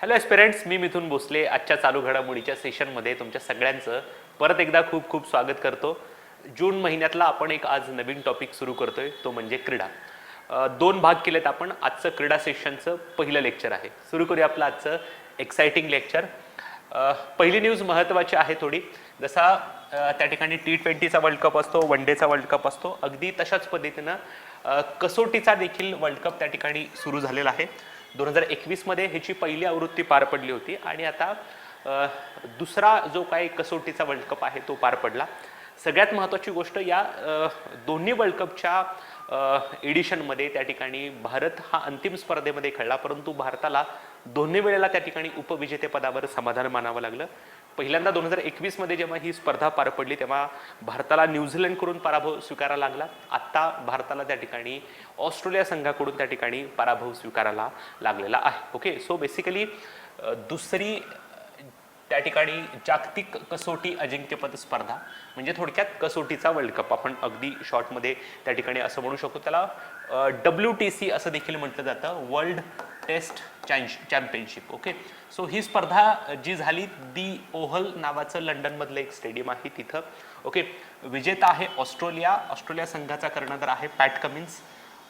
Hello एस्पिरंट्स, मी मिथुन भोसले. आजच्या चालू घडामोडीच्या सेशनमध्ये तुमच्या सगळ्यांचं परत एकदा खूप खूप स्वागत करतो. जून महिन्यातला आपण एक आज नवीन टॉपिक सुरू करतोय, तो म्हणजे क्रीडा. दोन भाग केलेत आपण. आजचं क्रीडा सेशनचं पहिलं लेक्चर आहे. सुरू करूया आपलं आजचं एक्साइटिंग लेक्चर. पहिली न्यूज महत्त्वाची आहे थोडी. जसा त्या ठिकाणी T20चा वर्ल्ड कप असतो, वन डेचा वर्ल्ड कप असतो, अगदी तशाच पद्धतीनं कसोटीचा देखील वर्ल्ड कप त्या ठिकाणी सुरू झालेला आहे. 2021 मध्ये ह्याची पहिली आवृत्ती पार पडली होती आणि आता दुसरा जो काही कसोटीचा वर्ल्ड कप आहे तो पार पडला. सगळ्यात महत्त्वाची गोष्ट, या दोन्ही वर्ल्ड कपच्या एडिशनमध्ये त्या ठिकाणी भारत हा अंतिम स्पर्धेमध्ये खेळला, परंतु भारताला दोन्ही वेळेला त्या ठिकाणी उपविजेतेपदावर समाधान मानावं लागलं. पहिल्यांदा 2021 मध्ये जेव्हा ही स्पर्धा पार पडली तेव्हा भारताला न्यूझीलंडकडून पराभव स्वीकारायला लागला. आत्ता भारताला त्या ठिकाणी ऑस्ट्रेलिया संघाकडून त्या ठिकाणी पराभव स्वीकारायला लागलेला आहे. ओके, सो बेसिकली दुसरी त्या ठिकाणी जागतिक कसोटी अजिंक्यपद स्पर्धा म्हणजे थोडक्यात कसोटीचा वर्ल्ड कप, आपण अगदी शॉर्टमध्ये त्या ठिकाणी असं म्हणू शकतो. त्याला WTC असं देखील म्हटलं जातं, world test championship. Okay, so ही स्पर्धा जी झाली दी ओव्हल नावाचं लंडनमधलं एक स्टेडियम आहे तिथं. ओके, विजेता आहे ऑस्ट्रेलिया संघाचा कर्णधार आहे पॅट कमिन्स.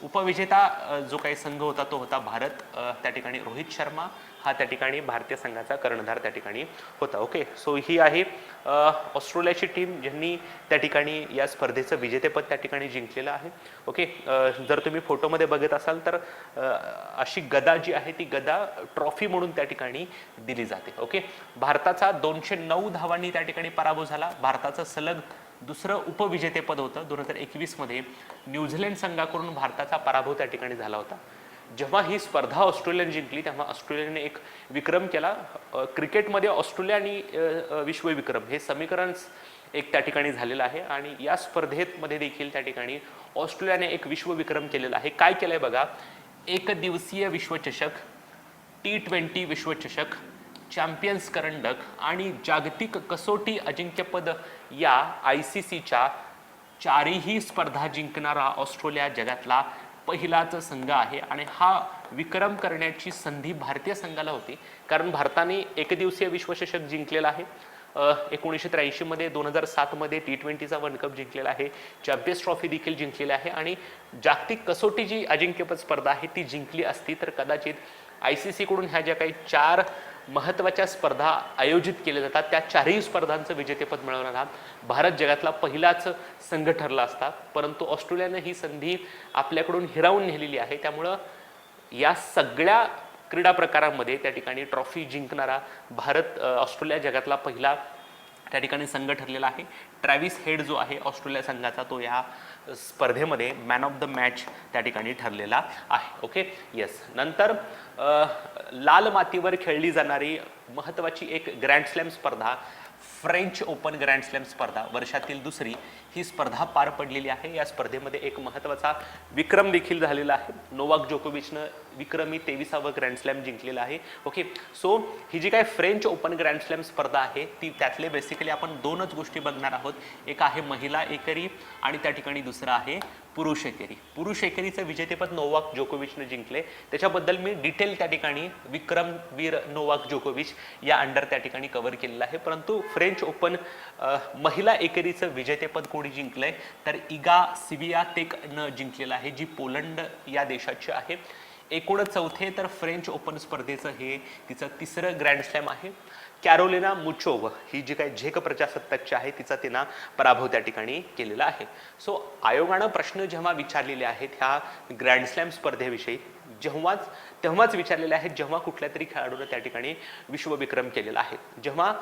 उपविजेता जो काही संघ होता तो होता भारत. त्या ठिकाणी रोहित शर्मा हा त्या ठिकाणी भारतीय संघाचा कर्णधार त्या ठिकाणी होता. ओके, सो ही आहे ऑस्ट्रेलियाची टीम ज्यांनी त्या ठिकाणी या स्पर्धेचं विजेतेपद त्या ठिकाणी जिंकलेलं आहे. ओके, जर तुम्ही फोटोमध्ये बघत असाल तर अशी गदा जी आहे ती गदा ट्रॉफी म्हणून त्या ठिकाणी दिली जाते. ओके, भारताचा 209 धावांनी त्या ठिकाणी पराभव झाला. भारताचं सलग दुसरं उपविजेतेपद होतं. 2021 मध्ये न्यूझीलंड संघाकडून भारताचा पराभव त्या ठिकाणी झाला होता. जेव्हा ही स्पर्धा ऑस्ट्रेलियाने जिंकली तेव्हा ऑस्ट्रेलियाने एक विक्रम केला. क्रिकेटमध्ये ऑस्ट्रेलिया आणि विश्वविक्रम हे समीकरण एक त्या ठिकाणी झालेलं आहे आणि या स्पर्धेमध्ये देखील त्या ठिकाणी ऑस्ट्रेलियाने एक विश्वविक्रम केलेला आहे. काय केलंय बघा, एक दिवसीय विश्वचषक, T20 विश्वचषक, चॅम्पियन्स करंडक आणि जागतिक कसोटी अजिंक्यपद या ICCच्या चारही स्पर्धा जिंकणारा ऑस्ट्रेलिया जगातला पहिलाच संघ आहे. आणि हा विक्रम करण्याची संधी भारतीय संघाला होती, कारण भारताने एकदिवसीय विश्वचषक जिंकलेला आहे 1983 मध्ये, 2007 मध्ये T20चा वर्ल्ड कप जिंकलेला आहे, चॅम्पियन्स ट्रॉफी देखील जिंकलेली आहे आणि जागतिक कसोटी जी अजिंक्यपद स्पर्धा आहे ती जिंकली असती तर कदाचित ICC कडून ह्या ज्या काही 4 महत्त्वाच्या स्पर्धा आयोजित केल्या जातात त्या चारही स्पर्धांचं विजेतेपद मिळवणारा भारत जगातला पहिलाच संघ ठरला असता. परंतु ऑस्ट्रेलियाने ही संधी आपल्याकडून हिरावून नेलेली आहे. त्यामुळं या सगळ्या क्रीडा प्रकारांमध्ये त्या ठिकाणी ट्रॉफी जिंकणारा भारत ऑस्ट्रेलिया जगातला पहिला त्या ठिकाणी संघ ठरलेला आहे. ट्रॅव्हिस हेड जो आहे ऑस्ट्रेलिया संघाचा, तो या स्पर्धेमध्ये मॅन ऑफ द मॅच त्या ठिकाणी ठरलेला आहे. Okay, yes. नंतर लाल मातीवर खेळली जाणारी महत्त्वाची एक ग्रँड स्लॅम स्पर्धा, फ्रेंच ओपन ग्रँड स्लॅम स्पर्धा, वर्षातील दुसरी ही स्पर्धा पार पडलेली आहे. या स्पर्धेमध्ये एक महत्त्वाचा विक्रम देखील झालेला आहे. नोवाक जोकोविचनं विक्रमी 23वा ग्रँड स्लॅम जिंकलेला आहे. ओके, सो ही जी काय फ्रेंच ओपन ग्रँड स्लॅम स्पर्धा आहे ती त्यातले बेसिकली आपण दोनच गोष्टी बघणार आहोत. एक आहे महिला एकेरी आणि त्या ठिकाणी दुसरं आहे पुरुष एकेरी. पुरुष एकेरीचं विजेतेपद नोवाक जोकोविचनं जिंकले, त्याच्याबद्दल मी डिटेल त्या ठिकाणी विक्रमवीर नोवाक जोकोविच या अंडर त्या ठिकाणी कव्हर केलेलं आहे. परंतु फ्रेंच ओपन महिला एकेरीचं विजेतेपद कोणी जिंकलंय तर इगा स्वियातेकनं जिंकलेलं आहे, जी पोलंड या देशाची आहे. एकूण चौथे तर फ्रेंच ओपन स्पर्धेचं हे तिचं तिसरं ग्रँड स्लॅम आहे. कॅरोलिना मुचोव ही जी काही झेक प्रजासत्ताकची आहे तिचा तिनं पराभव त्या ठिकाणी केलेला आहे. सो आयोगानं प्रश्न जेव्हा विचारलेले आहेत ह्या ग्रँड स्लॅम स्पर्धेविषयी तेव्हाच विचारलेले आहेत जेव्हा कुठल्या तरी खेळाडूनं त्या ठिकाणी विश्वविक्रम केलेला आहे. जेव्हा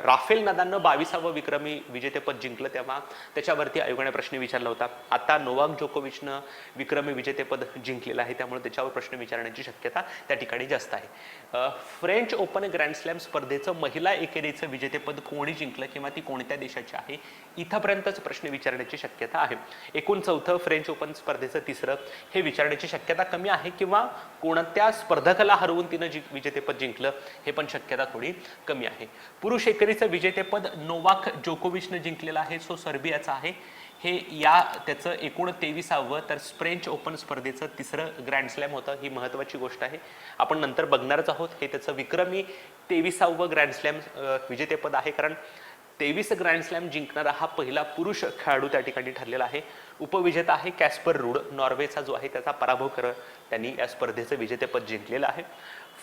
राफेल नदालनं 22वा विक्रमी विजेतेपद जिंकलं तेव्हा त्याच्यावरती आयोगाने प्रश्न विचारला होता. आता नोवाक जोकोविचनं विक्रमी विजेतेपद जिंकलेलं आहे, त्यामुळे त्याच्यावर प्रश्न विचारण्याची शक्यता त्या ठिकाणी जास्त आहे. फ्रेंच ओपन ग्रँड स्लॅम स्पर्धेचं महिला एकेरीचं विजेतेपद कोणी जिंकलं किंवा ती कोणत्या देशाची आहे इथपर्यंतच प्रश्न विचारण्याची शक्यता आहे. एकूण चौथं फ्रेंच ओपन स्पर्धेचं तिसरं हे विचारण्याची शक्यता कमी आहे, किंवा कोणत्या स्पर्धकाला हरवून तिनं विजेतेपद जिंकलं हे पण शक्यता थोडी कमी आहे. पुरुष एकेरीचं विजेतेपद नोवाक जोकोविचनं जिंकलेलं आहे, सो सर्बियाचा आहे. हे या त्याचं एकूण 23वं तर फ्रेंच ओपन स्पर्धेचं तिसरं ग्रँड स्लॅम होतं. ही महत्त्वाची गोष्ट आहे, आपण नंतर बघणारच आहोत. हे त्याचं विक्रमी 23वं ग्रँड स्लॅम विजेतेपद आहे, कारण 23 ग्रँड स्लॅम जिंकणारा हा पहिला पुरुष खेळाडू त्या ठिकाणी ठरलेला आहे. उपविजेता आहे कॅस्पर रूड, नॉर्वेचा जो आहे त्याचा पराभव करत त्यांनी या स्पर्धेचं विजेतेपद जिंकलेलं आहे.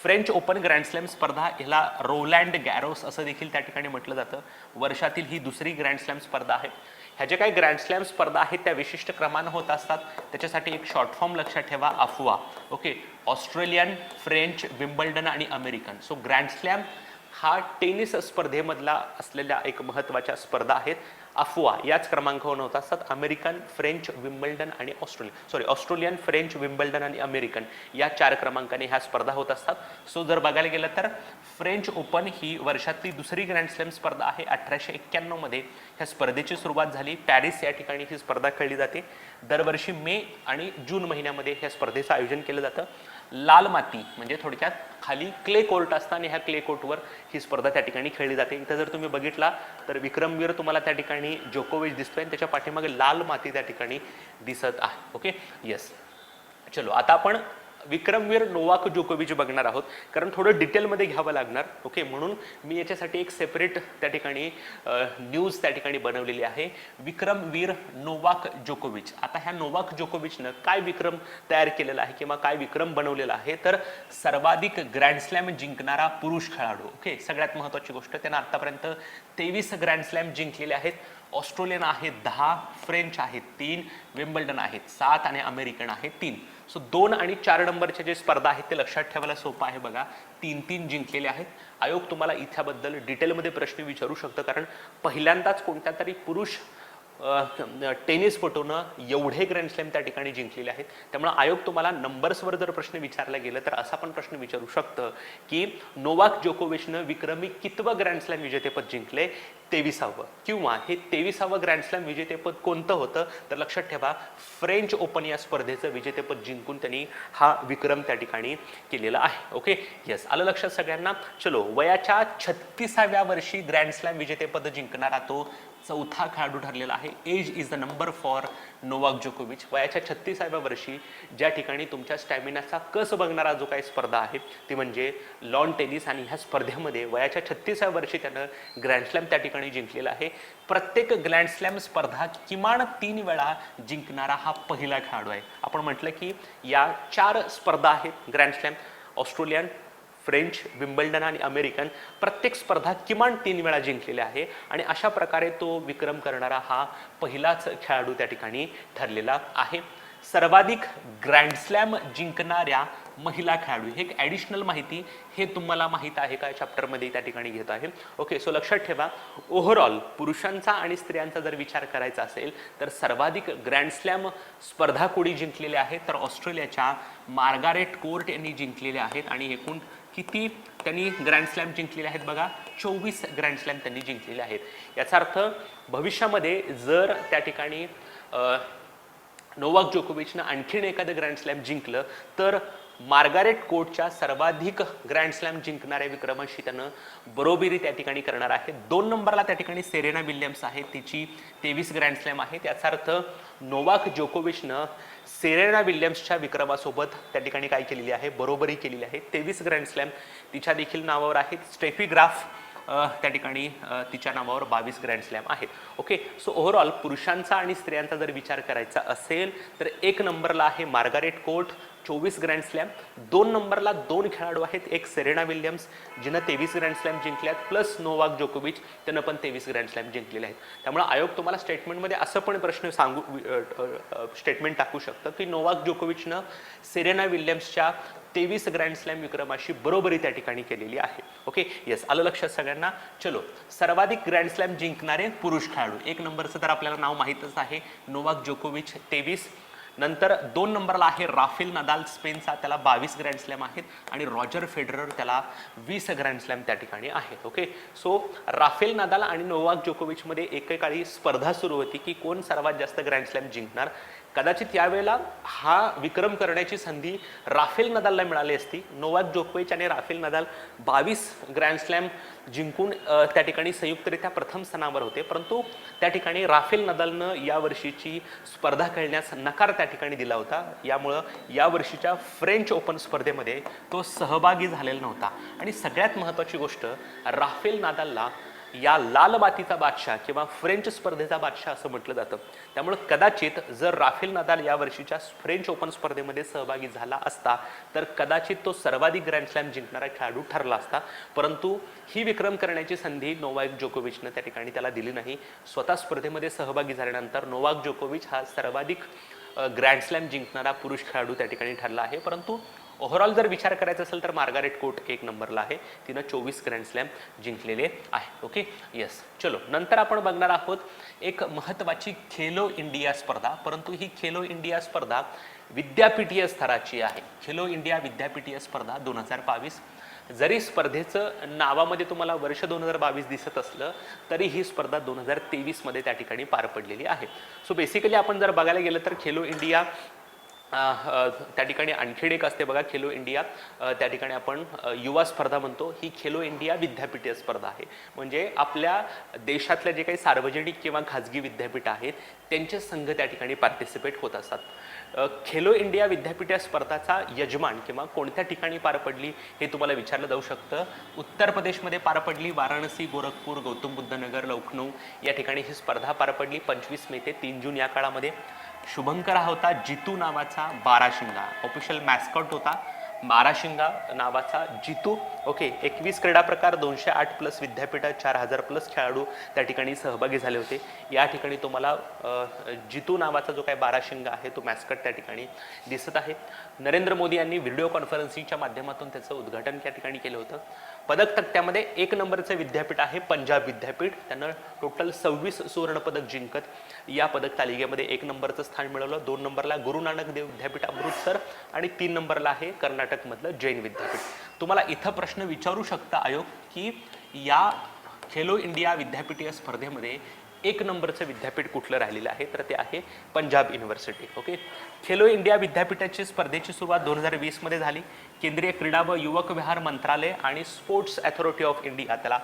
फ्रेंच ओपन ग्रँड स्लॅम स्पर्धा ह्याला रोलँड गॅरोस असं देखील त्या ठिकाणी म्हटलं जातं. वर्षातील ही दुसरी ग्रँड स्लॅम स्पर्धा आहे. ह्या ज्या काही ग्रँड स्लॅम स्पर्धा आहेत त्या विशिष्ट क्रमानं होत असतात. त्याच्यासाठी एक शॉर्ट फॉर्म लक्षात ठेवा, अफवा. ओके, ऑस्ट्रेलियन, फ्रेंच, विम्बल्डन आणि अमेरिकन. सो ग्रँड स्लॅम हा टेनिस स्पर्धेमधला असलेल्या एक महत्त्वाच्या स्पर्धा आहेत. अफवा याच क्रमांकावर होत असतात. अमेरिकन, फ्रेंच, विम्बल्डन आणि ऑस्ट्रेलियन, फ्रेंच, विम्बल्डन आणि अमेरिकन या 4 क्रमांकाने ह्या स्पर्धा होत असतात. सो जर बघायला गेलं तर फ्रेंच ओपन ही वर्षातली दुसरी ग्रँड स्लॅम स्पर्धा आहे. 1891 मध्ये ह्या स्पर्धेची सुरुवात झाली. पॅरिस या ठिकाणी ही स्पर्धा खेळली जाते. दरवर्षी मे आणि जून महिन्यामध्ये ह्या स्पर्धेचं आयोजन केलं जातं. लाल माती म्हणजे थोडक्यात खाली क्ले कोर्ट असतं आणि ह्या क्ले कोर्टवर ही स्पर्धा त्या ठिकाणी खेळली जाते. इथं जर तुम्ही बघितला तर विक्रमवीर तुम्हाला त्या ठिकाणी जोकोविच दिसतोय आणि त्याच्या पाठीमागे लाल माती त्या ठिकाणी दिसत आहे. Okay, yes. चलो, आता आपण विक्रमवीर नोवाक जोकोविच बघणार आहोत, कारण थोडं डिटेलमध्ये घ्यावं लागणार. ओके, म्हणून मी याच्यासाठी एक सेपरेट त्या ठिकाणी न्यूज त्या ठिकाणी बनवलेली आहे. विक्रमवीर नोवाक जोकोविच. आता ह्या नोवाक जोकोविचनं काय विक्रम तयार केलेला आहे किंवा काय विक्रम बनवलेला आहे, तर सर्वाधिक ग्रँड स्लॅम जिंकणारा पुरुष खेळाडू. ओके, सगळ्यात महत्त्वाची गोष्ट, त्यानं आतापर्यंत 23 ग्रँड स्लॅम जिंकलेले आहेत. ऑस्ट्रेलियन आहेत 10, फ्रेंच आहेत 3, विम्बल्डन आहेत 7 आणि अमेरिकन आहेत 3. सो 2 आणि 4 नंबरच्या जे स्पर्धा आहेत ते लक्षात ठेवायला सोपं आहे. बघा, 3-3 जिंकलेले आहेत. आयोग तुम्हाला इथ्याबद्दल डिटेलमध्ये प्रश्न विचारू शकतो, कारण पहिल्यांदाच कोणत्या तरी पुरुष टेनिसपटूनं एवढे ग्रँड स्लॅम त्या ठिकाणी जिंकलेले आहेत. त्यामुळे आयोग तुम्हाला नंबर्सवर जर प्रश्न विचारला गेला तर असा पण प्रश्न विचारू शकतं की नोवाक जोकोविचनं विक्रमी कितवं ग्रँड स्लॅम विजेतेपद जिंकले, 23वं, किंवा हे 23वं ग्रँड स्लॅम विजेतेपद कोणतं होतं, तर लक्षात ठेवा फ्रेंच ओपन या स्पर्धेचं विजेतेपद जिंकून त्यांनी हा विक्रम त्या ठिकाणी केलेला आहे. ओके, येस, आलं लक्षात सगळ्यांना. चलो, वयाच्या 36व्या वर्षी ग्रँड स्लॅम विजेतेपद जिंकणारा तो चौथा खेळाडू ठरलेला आहे. Age is the number for Novak जोकोविच. वयाच्या 36व्या वर्षी ज्या ठिकाणी तुमच्या स्टॅमिनाचा कस बघणारा जो काही स्पर्धा आहे ती म्हणजे लॉन टेनिस, आणि ह्या स्पर्धेमध्ये वयाच्या 36व्या वर्षी त्यानं ग्रँड स्लॅम त्या ठिकाणी जिंकलेला आहे. प्रत्येक ग्रँड स्लॅम स्पर्धा किमान 3 वेळा जिंकणारा हा पहिला खेळाडू आहे. आपण म्हटलं की या 4 स्पर्धा आहेत grand slam, Australian, French, Wimbledon आणि अमेरिकन, प्रत्येक स्पर्धा किमान 3 वेळा जिंकलेल्या आहे. आणि अशा प्रकारे तो विक्रम करणारा हा पहिलाच खेळाडू त्या ठिकाणी ठरलेला आहे. सर्वाधिक ग्रँड स्लॅम जिंकणाऱ्या महिला खेळाडू, हे एक ॲडिशनल माहिती, हे तुम्हाला माहीत आहे का चॅप्टरमध्ये त्या ठिकाणी घेत आहे. ओके, सो लक्षात ठेवा, ओव्हरऑल पुरुषांचा आणि स्त्रियांचा जर विचार करायचा असेल तर सर्वाधिक ग्रँड स्लॅम स्पर्धा कोणी जिंकलेल्या आहेत, तर ऑस्ट्रेलियाच्या मार्गारेट कोर्ट यांनी जिंकलेल्या आहेत. आणि एकूण किती त्यांनी ग्रँड स्लॅम जिंकलेले आहेत बघा, 24 ग्रँड स्लॅम त्यांनी जिंकलेले आहेत. याचा अर्थ भविष्यामध्ये जर त्या ठिकाणी नोवाक जोकोविचनं आणखीन एखादं ग्रँड स्लॅम जिंकलं तर मार्गारेट कोर्टच्या सर्वाधिक ग्रँड स्लॅम जिंकणाऱ्या विक्रमाशी त्यानं बरोबरी त्या ठिकाणी करणार आहे. 2 नंबरला त्या ठिकाणी सेरेना विल्यम्स आहे, तिची 23 ग्रँड स्लॅम आहे. त्याचा अर्थ नोवाक जोकोविचनं सेरेना विल्यम्सच्या विक्रमासोबत त्या ठिकाणी काय केलेली आहे, बरोबरी केलेली आहे. 23 ग्रँड स्लॅम तिच्या देखील नावावर आहेत. स्टेफी ग्राफ त्या ठिकाणी तिच्या नावावर 22 ग्रँड स्लॅम आहेत. ओके, सो ओव्हरऑल पुरुषांचा आणि स्त्रियांचा जर विचार करायचा असेल तर 1 नंबरला आहे मार्गारेट कोर्ट, 24 ग्रँड स्लॅम. 2 नंबरला 2 खेळाडू आहेत, एक सेरेना विल्यम्स जिनं 23 ग्रँड स्लॅम जिंकल्यात, प्लस नोवाक जोकोविच त्यानं पण 23 ग्रँड स्लॅम जिंकलेले आहेत. त्यामुळे आयोग तुम्हाला स्टेटमेंटमध्ये असं पण प्रश्न स्टेटमेंट टाकू शकतं की नोवाक जोकोविचनं सेरेना विल्यम्सच्या 23 ग्रँड स्लॅम विक्रमाशी बरोबरी त्या ठिकाणी केलेली आहे. ओके, येस, आलं लक्षात सगळ्यांना. चलो, सर्वाधिक ग्रँड स्लॅम जिंकणारे पुरुष खेळाडू, 1 नंबरचं तर आपल्याला नाव माहीतच आहे, नोवाक जोकोविच 23. नंतर 2 नंबरला आहे राफेल नदाल स्पेनचा, त्याला 22 ग्रँड स्लॅम आहेत. आणि रॉजर फेडरर त्याला 20 ग्रँड स्लॅम त्या ठिकाणी आहेत. ओके, सो राफेल नदाल आणि नोवाक जोकोविचमध्ये एकेकाळी स्पर्धा सुरू होती की कोण सर्वात जास्त ग्रँड स्लॅम जिंकणार. कदाचित यावेळेला हा विक्रम करण्याची संधी राफेल नदालला मिळाली असती. नोवाक जोकोविच आणि राफेल नदाल 22 ग्रँड स्लॅम जिंकून त्या ठिकाणी संयुक्तरित्या प्रथम स्थानावर होते, परंतु त्या ठिकाणी राफेल नदालनं या वर्षीची स्पर्धा खेळण्यास नकार त्या ठिकाणी दिला होता. यामुळं या वर्षीच्या फ्रेंच ओपन स्पर्धेमध्ये तो सहभागी झालेला नव्हता. आणि सगळ्यात महत्त्वाची गोष्ट, राफेल नदालला या लाल मातीचा बादशाह किंवा फ्रेंच स्पर्धेचा बादशाह असं म्हटलं जातं. त्यामुळे कदाचित जर राफेल नदाल या वर्षीच्या फ्रेंच ओपन स्पर्धेमध्ये सहभागी झाला असता तर कदाचित तो सर्वाधिक ग्रँड स्लॅम जिंकणारा खेळाडू ठरला असता. परंतु ही विक्रम करण्याची संधी नोवाक जोकोविचनं त्या ठिकाणी त्याला दिली नाही. स्वतः स्पर्धेमध्ये सहभागी झाल्यानंतर नोवाक जोकोविच हा सर्वाधिक ग्रँड स्लॅम जिंकणारा पुरुष खेळाडू त्या ठिकाणी ठरला आहे. परंतु ओव्हरऑल जर विचार करायचा असेल तर मार्गारेट कोर्ट 1 नंबरला आहे. तिनं 24 ग्रँड स्लॅम जिंकलेले आहे. Okay, yes. चलो, नंतर आपण बघणार आहोत एक महत्त्वाची खेलो इंडिया स्पर्धा. परंतु ही खेलो इंडिया स्पर्धा विद्यापीठीय स्तराची आहे. खेलो इंडिया विद्यापीठीय स्पर्धा 2022. जरी स्पर्धेचं नावामध्ये तुम्हाला वर्ष 2022 दिसत असलं तरी ही स्पर्धा 2023 मध्ये त्या ठिकाणी पार पडलेली आहे. सो बेसिकली आपण जर बघायला गेलं तर खेलो इंडिया त्या ठिकाणी आणखीन एक असते बघा, खेलो इंडिया त्या ठिकाणी आपण युवा स्पर्धा म्हणतो. ही खेलो इंडिया विद्यापीठीय स्पर्धा आहे. म्हणजे आपल्या देशातल्या जे काही सार्वजनिक किंवा खाजगी विद्यापीठ आहेत त्यांचे संघ त्या ठिकाणी पार्टिसिपेट होत असतात. खेलो इंडिया विद्यापीठीय स्पर्धाचा यजमान किंवा कोणत्या ठिकाणी पार पडली हे तुम्हाला विचारलं जाऊ शकतं. उत्तर प्रदेशमध्ये पार पडली. वाराणसी, गोरखपूर, गौतम बुद्ध नगर, लखनौ या ठिकाणी ही स्पर्धा पार पडली 25 मे ते 3 जून या काळामध्ये. शुभंकर हा होता जितू नावाचा बाराशिंगा. ऑफिशियल मॅस्कॉट होता बाराशिंगा नावाचा जितू. ओके, 21 क्रीडा प्रकार, 208 प्लस विद्यापीठात, 4000 प्लस खेळाडू त्या ठिकाणी सहभागी झाले होते. या ठिकाणी तुम्हाला जितू नावाचा जो काही बाराशिंगा आहे तो मॅस्कट त्या ठिकाणी दिसत आहे. नरेंद्र मोदी यांनी व्हिडिओ कॉन्फरन्सिंगच्या माध्यमातून त्याचं उद्घाटन त्या ठिकाणी केलं होतं. पदक तक्त्यामध्ये 1 नंबरचं विद्यापीठ आहे पंजाब विद्यापीठ. त्यानं टोटल 26 सुवर्णपदक जिंकत या पदक तालिकेमध्ये 1 नंबरचं स्थान मिळवलं. 2 नंबरला गुरु नानक देव विद्यापीठ अमृतसर आणि 3 नंबरला आहे कर्नाटकमधलं जैन विद्यापीठ. तुम्हाला इथं प्रश्न विचारू शकता आयोग की या खेलो इंडिया विद्यापीठीय स्पर्धेमध्ये 1 नंबरचं विद्यापीठ कुठलं राहिलेलं आहे, तर ते आहे Punjab university. Okay, Khelo India विद्यापीठाची स्पर्धेची सुरुवात 2020 मध्ये झाली. केंद्रीय क्रीडा व युवक व्यवहार मंत्रालय आणि स्पोर्ट्स अथॉरिटी ऑफ इंडिया, त्याला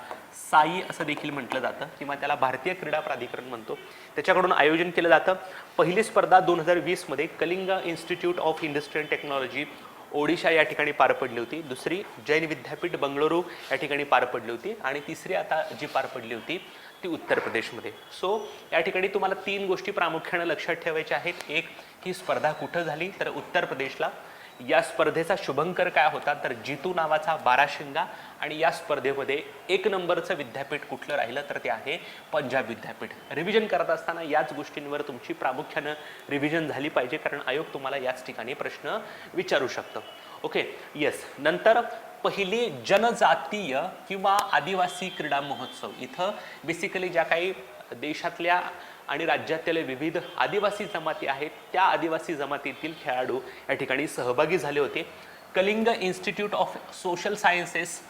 साई असं देखील म्हटलं जातं किंवा त्याला भारतीय क्रीडा प्राधिकरण म्हणतो, त्याच्याकडून आयोजन केलं जातं. पहिली स्पर्धा 2020 मध्ये Kalinga Institute of Industry and Technology Odisha या ठिकाणी पार पडली होती. दुसरी जैन विद्यापीठ बंगळुरू या ठिकाणी पार पडली होती. आणि तिसरी आता जी पार पडली होती ती उत्तर प्रदेशमध्ये. सो या ठिकाणी तुम्हाला 3 गोष्टी प्रामुख्याने लक्षात ठेवायच्या आहेत. एक, ही स्पर्धा कुठं झाली, तर उत्तर प्रदेशला. या स्पर्धेचा शुभंकर काय होता, तर जितू नावाचा बाराशिंगा. आणि या स्पर्धेमध्ये 1 नंबरचं विद्यापीठ कुठलं राहिलं, तर ते आहे पंजाब विद्यापीठ. रिव्हिजन करत असताना याच गोष्टींवर तुमची प्रामुख्यानं रिव्हिजन झाली पाहिजे, कारण आयोग तुम्हाला याच ठिकाणी प्रश्न विचारू शकतं. Okay, yes. नंतर पहिली जनजातीय किंवा आदिवासी क्रीडा महोत्सव. इथं बेसिकली ज्या काही देशातल्या आणि राज्यातील विविध आदिवासी जमाती आहेत त्या आदिवासी जमातीतील खेळाडू या ठिकाणी सहभागी झाले होते. Kalinga Institute of Social Sciences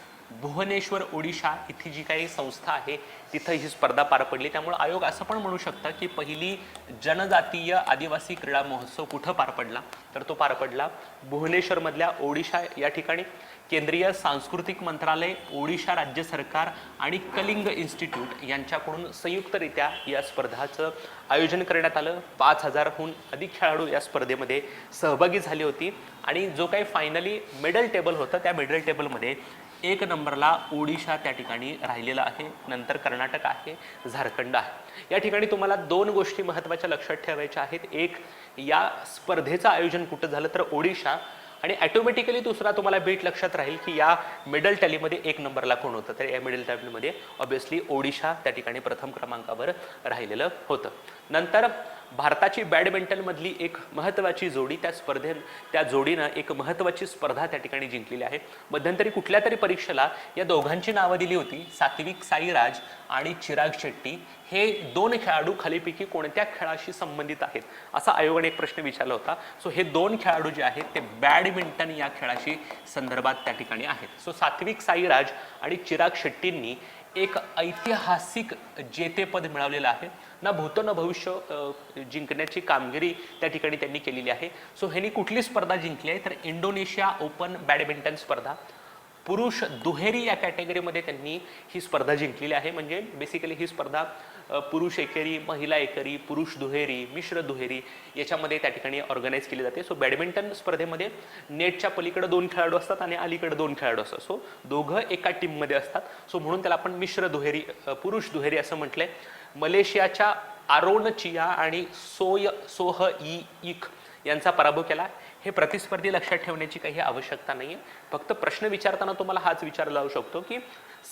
Bhubaneswar Odisha इथे जी काही संस्था आहे तिथं ही स्पर्धा पार पडली. त्यामुळे आयोग असं पण म्हणू शकता की पहिली जनजातीय आदिवासी क्रीडा महोत्सव कुठं पार पडला, तर तो पार पडला भुवनेश्वरमधल्या ओडिशा या ठिकाणी. केंद्रीय सांस्कृतिक मंत्रालय, ओडिशा राज्य सरकार आणि कलिंग इन्स्टिट्यूट यांच्याकडून संयुक्तरित्या या स्पर्धाचं आयोजन करण्यात आलं. 5000हून अधिक खेळाडू या स्पर्धेमध्ये सहभागी झाली होती. आणि जो काही फायनली मेडल टेबल होतं त्या मेडल टेबलमध्ये 1 नंबरला ओडिशा त्या ठिकाणी राहिलेला आहे. नंतर कर्नाटक आहे, झारखंड आहे. या ठिकाणी तुम्हाला 2 गोष्टी महत्त्वाच्या लक्षात ठेवायच्या आहेत. एक, या स्पर्धेचं आयोजन कुठं झालं, तर ओडिशा. आणि ऑटोमॅटिकली दुसरा तुम्हाला बीट लक्षात राहील की या मेडल टॅलीमध्ये 1 नंबरला कोण होतं, तर या मेडल टॅलीमध्ये ऑब्व्हियसली ओडिशा त्या ठिकाणी प्रथम क्रमांकावर राहिलेलं होतं. नंतर भारताची बॅडमिंटनमधली एक महत्त्वाची जोडी, त्या जोडीनं एक महत्त्वाची स्पर्धा त्या ठिकाणी जिंकलेली आहे. मध्यंतरी कुठल्या तरी परीक्षेला या दोघांची नावं दिली होती, सात्विक साईराज आणि चिराग शेट्टी. हे 2 खेळाडू खालीपैकी कोणत्या खेळाशी संबंधित आहेत असा आयोगाने एक प्रश्न विचारला होता. सो हे 2 खेळाडू जे आहेत ते बॅडमिंटन या खेळाशी संदर्भात त्या ठिकाणी आहेत. सो सात्विक साईराज आणि चिराग शेट्टींनी एक ऐतिहासिक जेतेपद मिळवलेलं आहे. ना भूत ना भविष्य जिंकण्याची कामगिरी त्या ठिकाणी त्यांनी केलेली आहे. सो ह्यांनी कुठली स्पर्धा जिंकली आहे तर इंडोनेशिया ओपन बॅडमिंटन स्पर्धा. पुरुष दुहेरी या कॅटेगरीमध्ये त्यांनी ही स्पर्धा जिंकलेली आहे. म्हणजे बेसिकली ही स्पर्धा पुरुष एकेरी, महिला एकेरी, पुरुष दुहेरी, मिश्र दुहेरी याच्यामध्ये त्या ठिकाणी ऑर्गनाईज केली जाते. सो बॅडमिंटन स्पर्धेमध्ये नेटच्या पलीकडे 2 खेळाडू असतात आणि अलीकडे 2 खेळाडू असतात. सो दोघं एका टीममध्ये असतात. सो म्हणून त्याला आपण मिश्र दुहेरी, पुरुष दुहेरी असं म्हटलंय. मलेशियाच्या आरोन चिया आणि सोह ई इक यांचा पराभव केला. हे प्रतिस्पर्धी लक्षात ठेवण्याची काही आवश्यकता नाही आहे. फक्त प्रश्न विचारताना तुम्हाला हाच विचारला जाऊ शकतो की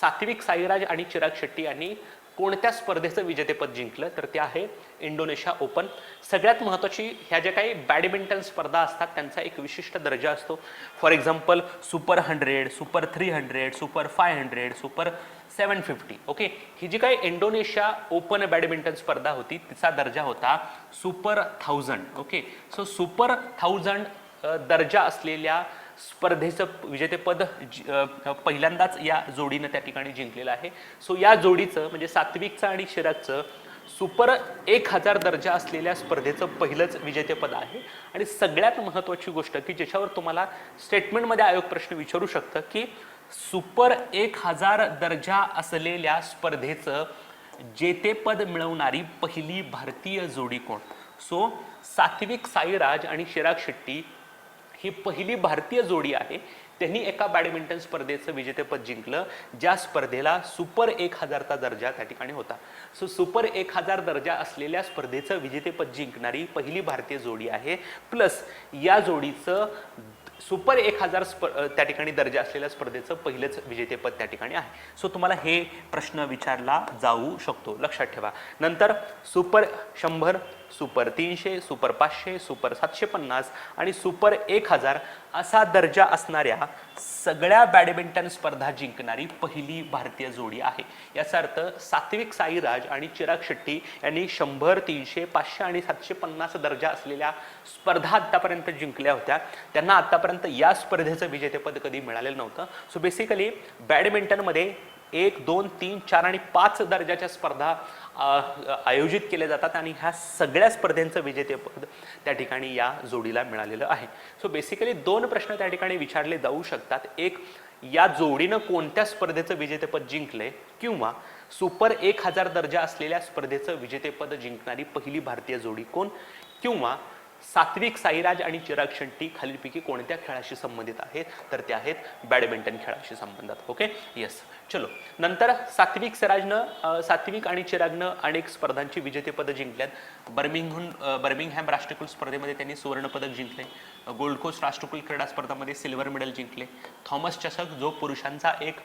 सात्विक साईराज आणि चिराग शेट्टी यांनी कोणत्या स्पर्धेचं विजेतेपद जिंकलं तर ते आहे इंडोनेशिया ओपन. सगळ्यात महत्त्वाची ह्या ज्या काही बॅडमिंटन स्पर्धा असतात त्यांचा एक विशिष्ट दर्जा असतो. For example super 100, super 300, super 500, super 750. Okay, ही जी काही इंडोनेशिया ओपन बॅडमिंटन स्पर्धा होती तिचा दर्जा होता सुपर 1000. ओके, सो सुपर 1000 दर्जा असलेल्या स्पर्धेचं विजेतेपद पहिल्यांदाच या जोडीनं त्या ठिकाणी जिंकलेलं आहे. सो या जोडीचं म्हणजे सात्विकचं आणि चिरागचं सुपर 1000 दर्जा असलेल्या स्पर्धेचं पहिलंच विजेतेपद आहे. आणि सगळ्यात महत्त्वाची गोष्ट की ज्याच्यावर तुम्हाला स्टेटमेंटमध्ये आयोग प्रश्न विचारू शकतं की सुपर 1000 दर्जा असलेल्या स्पर्धेचं जेतेपद मिळवणारी पहिली भारतीय जोडी कोण. सो सात्विक साईराज आणि चिराग शेट्टी ही पहिली भारतीय जोडी आहे. त्यांनी एका बॅडमिंटन स्पर्धेचं विजेतेपद जिंकलं ज्या स्पर्धेला सुपर 1000चा दर्जा त्या ठिकाणी होता. सो सुपर 1000 दर्जा असलेल्या स्पर्धेचं विजेतेपद जिंकणारी पहिली भारतीय जोडी आहे. प्लस या जोडीचं सुपर 1000 त्या ठिकाणी दर्जा असलेल्या स्पर्धेचं पहिलंच विजेतेपद त्या ठिकाणी आहे. सो तुम्हाला हे प्रश्न विचारला जाऊ शकतो, लक्षात ठेवा. नंतर सुपर 100, सुपर 300, सुपर 500, सुपर 750 आणि सुपर 1000 असा दर्जा असणाऱ्या सगळ्या बॅडमिंटन स्पर्धा जिंकणारी पहिली भारतीय जोडी आहे. याचा अर्थ सात्विक साईराज आणि चिराग शेट्टी यांनी 100, 300, 500 आणि 750 दर्जा असलेल्या स्पर्धा आतापर्यंत जिंकल्या होत्या. त्यांना आतापर्यंत या स्पर्धेचं विजेतेपद कधी मिळालेलं नव्हतं. सो बेसिकली बॅडमिंटनमध्ये 1, 2, 3, 4 आणि 5 दर्जाच्या स्पर्धा आयोजित केल्या जातात आणि ह्या सगळ्या स्पर्धेंचं विजेतेपद त्या ठिकाणी या जोडीला मिळालेलं आहे. सो बेसिकली 2 प्रश्न त्या ठिकाणी विचारले जाऊ शकतात. एक, या जोडीनं कोणत्या स्पर्धेचं विजेतेपद जिंकले किंवा सुपर 1000 दर्जा असलेल्या स्पर्धेचं विजेतेपद जिंकणारी पहिली भारतीय जोडी कोण, किंवा सात्विक साईराज आणि चिराग शेट्टी खालीलपैकी कोणत्या खेळाशी संबंधित आहेत तर ते आहेत बॅडमिंटन खेळाशी संबंधित. Okay, yes. चलो, नंतर सात्विक आणि चिरागनं अनेक स्पर्धांची विजेतेपद जिंकल्यात. बर्मिंगहॅम राष्ट्रकुल स्पर्धेमध्ये त्यांनी सुवर्ण पदक जिंकले. गोल्ड कोस्ट राष्ट्रकुल क्रीडा स्पर्धामध्ये सिल्वर मेडल जिंकले. थॉमस चषक जो पुरुषांचा एक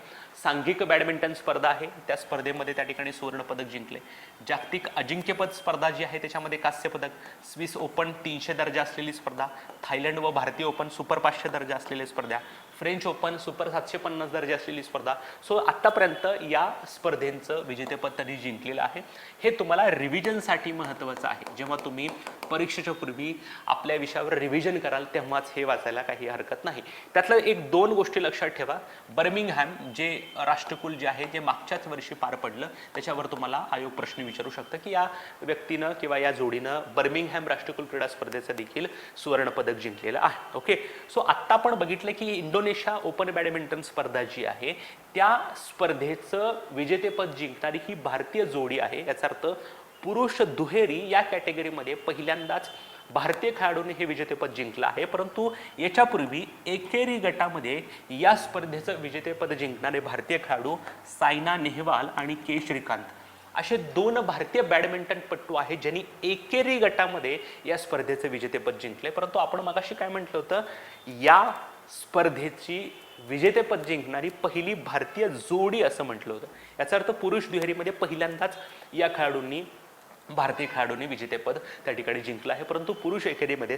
सांघिक बॅडमिंटन स्पर्धा आहे त्या स्पर्धेमध्ये त्या ठिकाणी सुवर्ण पदक जिंकले. जागतिक अजिंक्यपद स्पर्धा जी आहे त्याच्यामध्ये कांस्य पदक. स्विस ओपन 300 दर्जा असलेली स्पर्धा. थायलंड व भारतीय ओपन सुपर 500 दर्जा असलेली स्पर्धा. फ्रेंच ओपन सुपर 750 दर्जा असलेली स्पर्धा. सो आतापर्यंत या स्पर्धेचं विजेतेपद त्यांनी जिंकलेलं आहे. हे तुम्हाला रिव्हिजनसाठी महत्त्वाचं आहे. जेव्हा तुम्ही परीक्षेच्या पूर्वी आपल्या विषयावर रिव्हिजन कराल तेव्हाच हे वाचायला काही हरकत नाही. त्यातलं 1-2 गोष्टी लक्षात ठेवा. बर्मिंगहॅम जे राष्ट्रकुल जे आहे जे मागच्याच वर्षी पार पडलं त्याच्यावर तुम्हाला आयोग प्रश्न विचारू शकतं की या व्यक्तीनं किंवा या जोडीनं बर्मिंगहॅम राष्ट्रकुल क्रीडा स्पर्धेचं देखील सुवर्ण पदक जिंकलेलं आहे. ओके, सो आत्ता आपण बघितलं की इंडोनेशिया ओपन बॅडमिंटन स्पर्धा जी आहे त्या स्पर्धेचं विजेतेपद जिंकणारी ही भारतीय जोडी आहे. याचा अर्थ पुरुष दुहेरी या कॅटेगरीमध्ये पहिल्यांदाच भारतीय खेळाडूंनी हे विजेतेपद जिंकलं आहे. परंतु याच्यापूर्वी एकेरी गटामध्ये या स्पर्धेचं विजेतेपद जिंकणारे भारतीय खेळाडू सायना नेहवाल आणि के श्रीकांत असे 2 भारतीय बॅडमिंटनपटू आहेत ज्यांनी एकेरी गटामध्ये या स्पर्धेचं विजेतेपद जिंकले. परंतु आपण मगाशी काय म्हटलं होतं, या स्पर्धेची विजेतेपद जिंकणारी पहिली भारतीय जोडी असं म्हटलं होतं. याचा अर्थ पुरुष दुहेरीमध्ये पहिल्यांदाच या भारतीय खेळाडूंनी विजेतेपद त्या ठिकाणी जिंकलं आहे. परंतु पुरुष एकेरीमध्ये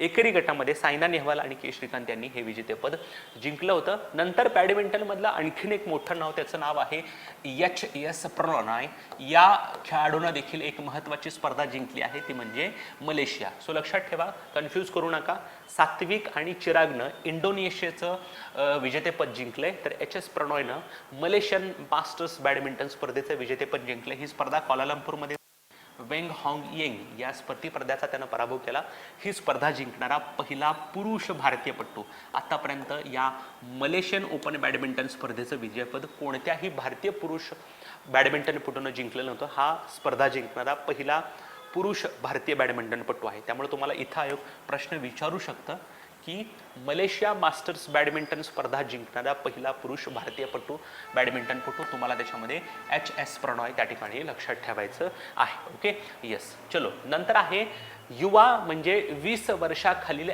एकेरी गटामध्ये सायना नेहवाल आणि के श्रीकांत यांनी हे विजेतेपद जिंकलं होतं. नंतर बॅडमिंटनमधलं आणखीन एक मोठं नाव, त्याचं नाव आहे HS प्रणॉय. या खेळाडूनं देखील एक महत्त्वाची स्पर्धा जिंकली आहे ती म्हणजे मलेशिया. सो लक्षात ठेवा, कन्फ्यूज करू नका. सात्विक आणि चिरागनं इंडोनेशियाचं विजेतेपद जिंकलंय, तर एच.एस. प्रणॉयनं मलेशियन मास्टर्स बॅडमिंटन स्पर्धेचं विजेतेपद जिंकलंय. ही स्पर्धा क्वालालंपूरमध्ये वेंग हॉंग येंग या प्रतिस्पर्ध्याचा त्यानं पराभव केला. ही स्पर्धा जिंकणारा पहिला पुरुष भारतीय पट्टू. आतापर्यंत या मलेशियन ओपन बॅडमिंटन स्पर्धेचं विजेतेपद कोणत्याही भारतीय पुरुष बॅडमिंटनपटूनं जिंकलेलं नव्हतं. हा स्पर्धा जिंकणारा पहिला पुरुष भारतीय बॅडमिंटनपटू आहे. त्यामुळे तुम्हाला इथं आयोग प्रश्न विचारू शकतं की मलेशिया मास्टर्स बॅडमिंटन स्पर्धा जिंकणारा पहिला पुरुष भारतीय बॅडमिंटनपटू तुम्हाला त्याच्यामध्ये एच.एस. प्रणॉय त्या ठिकाणी लक्षात ठेवायचं आहे. Okay, yes. चलो, नंतर आहे युवा म्हणजे 20 वर्षाखालील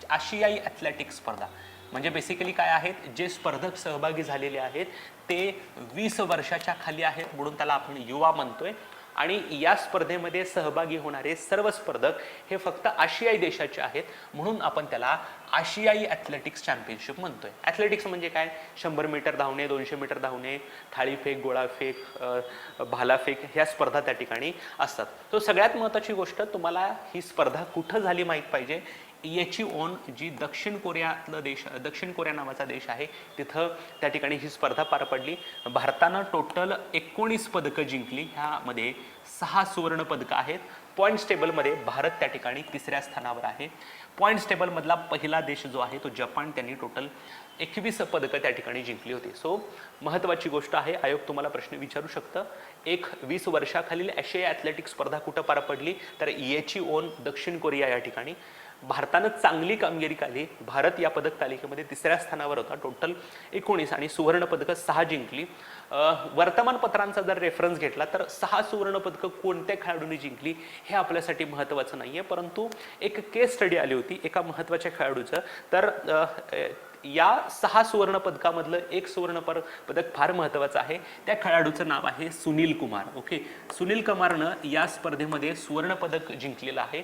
आशियाई ॲथलेटिक्स स्पर्धा. म्हणजे बेसिकली काय आहेत, जे स्पर्धक सहभागी झालेले आहेत ते 20 वर्षाच्या खाली आहेत म्हणून त्याला आपण युवा म्हणतोय. आणि या स्पर्धेमध्ये सहभागी होणारे सर्व स्पर्धक हे फक्त आशियाई देशाचे आहेत म्हणून आपण त्याला आशियाई ॲथलेटिक्स चॅम्पियनशिप म्हणतोय. ॲथलेटिक्स म्हणजे काय, 100 मीटर धावणे, 200 मीटर धावणे, थाळीफेक, गोळाफेक, भालाफेक ह्या स्पर्धा त्या ठिकाणी असतात. तो सगळ्यात महत्त्वाची गोष्ट, तुम्हाला ही स्पर्धा कुठं झाली माहीत पाहिजे. याची ओन जी दक्षिण कोरिया नावाचा देश आहे तिथं त्या ठिकाणी ही स्पर्धा पार पडली. भारतानं टोटल 19 पदकं जिंकली. ह्यामध्ये 6 सुवर्ण पदकं आहेत. पॉईंट्स टेबलमध्ये भारत त्या ठिकाणी 3ऱ्या स्थानावर आहे. पॉईंट्स टेबलमधला पहिला देश जो आहे तो जपान, त्यांनी टोटल 21 पदकं त्या ठिकाणी जिंकली होती. सो महत्त्वाची गोष्ट आहे, आयोग तुम्हाला प्रश्न विचारू शकतं. 20 वर्षाखालील आशियाई ॲथलेटिक्स स्पर्धा कुठं पार पडली, तर याची ओन दक्षिण कोरिया या ठिकाणी. भारतानं चांगली कामगिरी केली. भारत या पदक तालिकेमध्ये 3ऱ्या स्थानावर होता. टोटल 19 आणि सुवर्ण पदकं 6 जिंकली. वर्तमानपत्रांचा जर रेफरन्स घेतला तर 6 सुवर्ण पदकं कोणत्या खेळाडूंनी जिंकली हे आपल्यासाठी महत्त्वाचं नाही आहे, परंतु एक केस स्टडी आली होती एका महत्त्वाच्या खेळाडूचं. तर या 6 सुवर्ण पदकामधलं एक सुवर्ण पदक फार महत्त्वाचं आहे. त्या खेळाडूचं नाव आहे सुनील कुमार. ओके, सुनील कुमारनं या स्पर्धेमध्ये सुवर्ण पदक जिंकलेलं आहे.